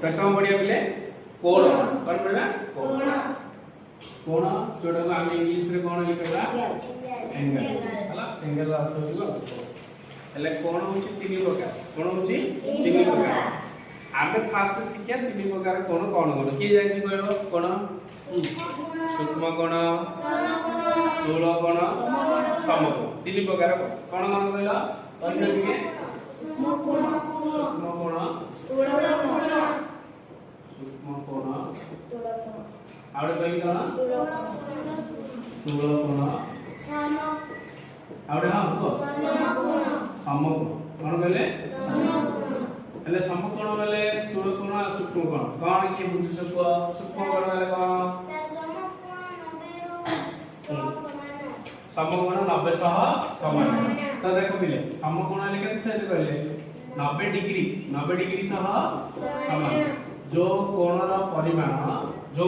प्रथम पढ़िया पिले कोण कौन पढ़िया कोण कोण जोटा को हम इंग्लिश रे कोण लिखबा एंगल हला एंगल अर्थ होइलो हेले कोण होची तीन प्रकार कोण होची तीन प्रकार आमे फास्ट शिक्षा तीन प्रकार कोण कोण कोण के जानि कहबो कोण सूक्ष्म कोण स्थूल कोण समकोण तीन प्रकार कोण कोण कहला अन्य के सूक्ष्म कोण स्थूल कोण सूक्ष्म कोण आउडे कहि कोण स्थूल कोण सम आउडे हां को समकोण समकोण कोन कहले समकोण हेले समकोण बेले स्थूल कोण सूक्ष्म कोण कोन के बुझु सको सूक्ष्म कोण बेले कोन समकोण 90 सह समान तो देखो पिले समकोण ले केते से कहले 90 डिग्री सह समान जो कोणर परिमाण 90 जो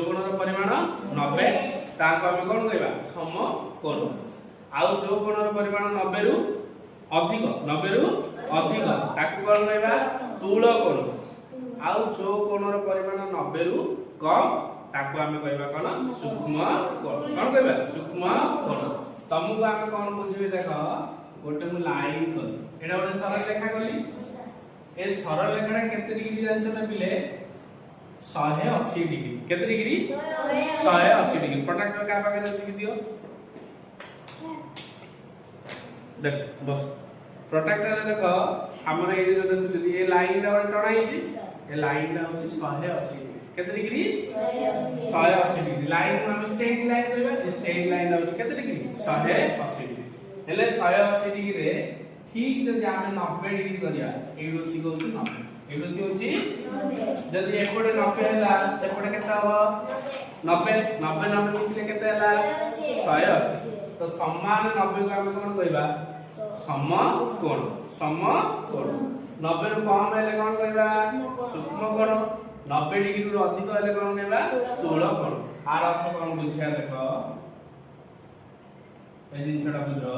कोणर परिमाण 90 ताको हम कोन कहबा समकोण आउ जो कोणर परिमाण 90 रु अधिक ताको कोन कहबा स्थूल कोण आउ जो कोणर परिमाण 90 रु कम ताको हम कहबा कोन सूक्ष्म कोण कोन कहबा सूक्ष्म कोण तमु हम कोन बुझिबे देखो गोटे मु लाइन कर एडा गोटे सरल रेखा कली ए सरल रेखा केते डिग्री जानछ ना पिले 180 डिग्री केते डिग्री 180 डिग्री प्रोट्रैक्टर का पाके अछि कि दियो देख बस प्रोट्रैक्टर देखो हमर एडी जो देखुछी ए लाइन रा टणा हिची ए लाइन रा होची 180 केते डिग्री 180 डिग्री लाइन हम स्ट्रेट लाइन कहबा स्ट्रेट लाइन होची केते डिग्री 180 डिग्री हेले 180 डिग्री रे ठीक जदि हम 90 डिग्री करिया एडोसी को 90 एडोसी होची जदि एपटे 90 हैला सेपटे केते हबो 90 मिसले केते हैला 180 तो समान 90 को हम कोन कहबा समकोण 90 रु कम हैले कोन कहबा सूक्ष्म कोण 90 डिग्री रु अधिक हैले कोन कहबा स्थूल कोण आर अर्थ कोन बुझिया देखो ए जिनछटा बुझो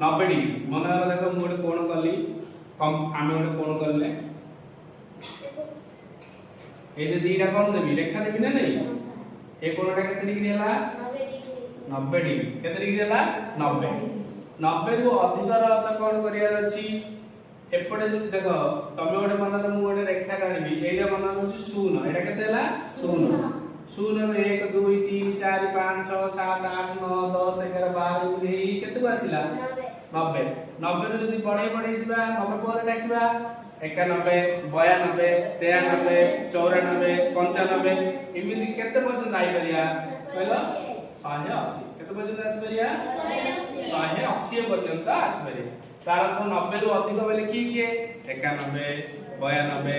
90 डिग्री मन देखो मु गोटे कोण कली आमे गोटे कोण करले ए जे दीटा कोण देबी रेखा देबी ना नहीं ए कोणटा केते डिग्री हला 90 डिग्री केते डिग्री हला 90 रु अधिक र अर्थ कोण करिया अछि एपटे देखो तमे गोटे मन मु गोटे रेखा काढबी एइडा मन होची 0 एडा केते हला 0 0 रे 1 2 3 4 5 6 7 8 9 10 11 12 एई केते को आसिला 90 90 रे जदी बढ़े जिबा 90 पर डाकिबा 91 92 93 94 95 एमिति केते पर्यंत जाई परिया कहलो 180 केते पर्यंत आसी परिया 180 पर्यंत आसी परिया तार अर्थ 90 रु अधिक बेले की 91 92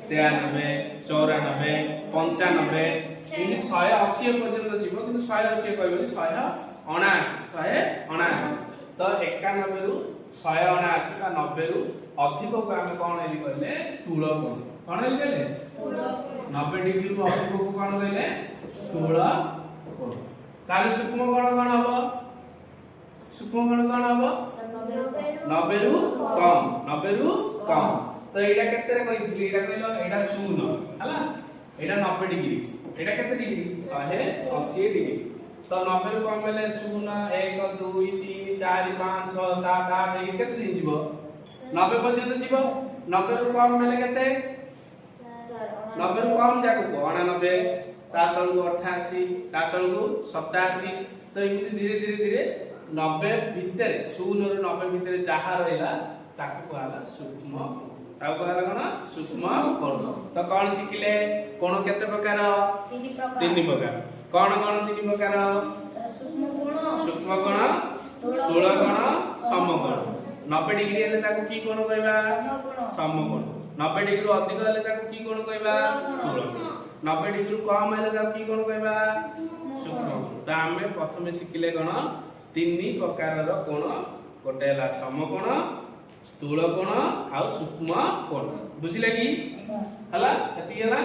93 94 95 इन 180 पर्यंत जीव किंतु 180 कहबे 179 तो 91 रु 179 का 90 रु अधिक को हम कोन एली कहले स्थूल कोण एली कहले स्थूल 90 डिग्री रु अधिक को कोन कहले स्थूल कोण ताले सूक्ष्म कोण हबो सूक्ष्म कोण हबो 90 रु कम तो एटा केते रे कहितली एटा कहलो एटा 0 हला एटा 90 डिग्री एटा केते डिग्री 180 डिग्री तो 90 रु कम बेले 0 1 2 3 4 5 6 7 8 ए केते दिन जीवो 90 पर्यंत जीवो 90 रु कम बेले केते 90 रु कम जाको 99 ता तळगु 88 ता तळगु 87 तो एमिति धीरे धीरे 90 भितर 0 रु 90 भितर जहा रहला ताको कहला सूक्ष्म ताको कहला कोन सूक्ष्म कोण तो कोन शिखिले कोण केते प्रकार तीन प्रकार कोन तीन प्रकार सूक्ष्म कोण स्थूल कोण समकोण 90 डिग्री हेले ताको की कोण कहबा समकोण 90 डिग्री रु अधिक हेले ताको की कोण कहबा स्थूल 90 डिग्री रु कम हेले ताको की कोण कहबा सूक्ष्म तो आमे प्रथमे शिखिले कोण तीन प्रकार रो कोण गोटे हला समकोण स्थूल कोण आ सूक्ष्म कोण बुझिले की हला एति हला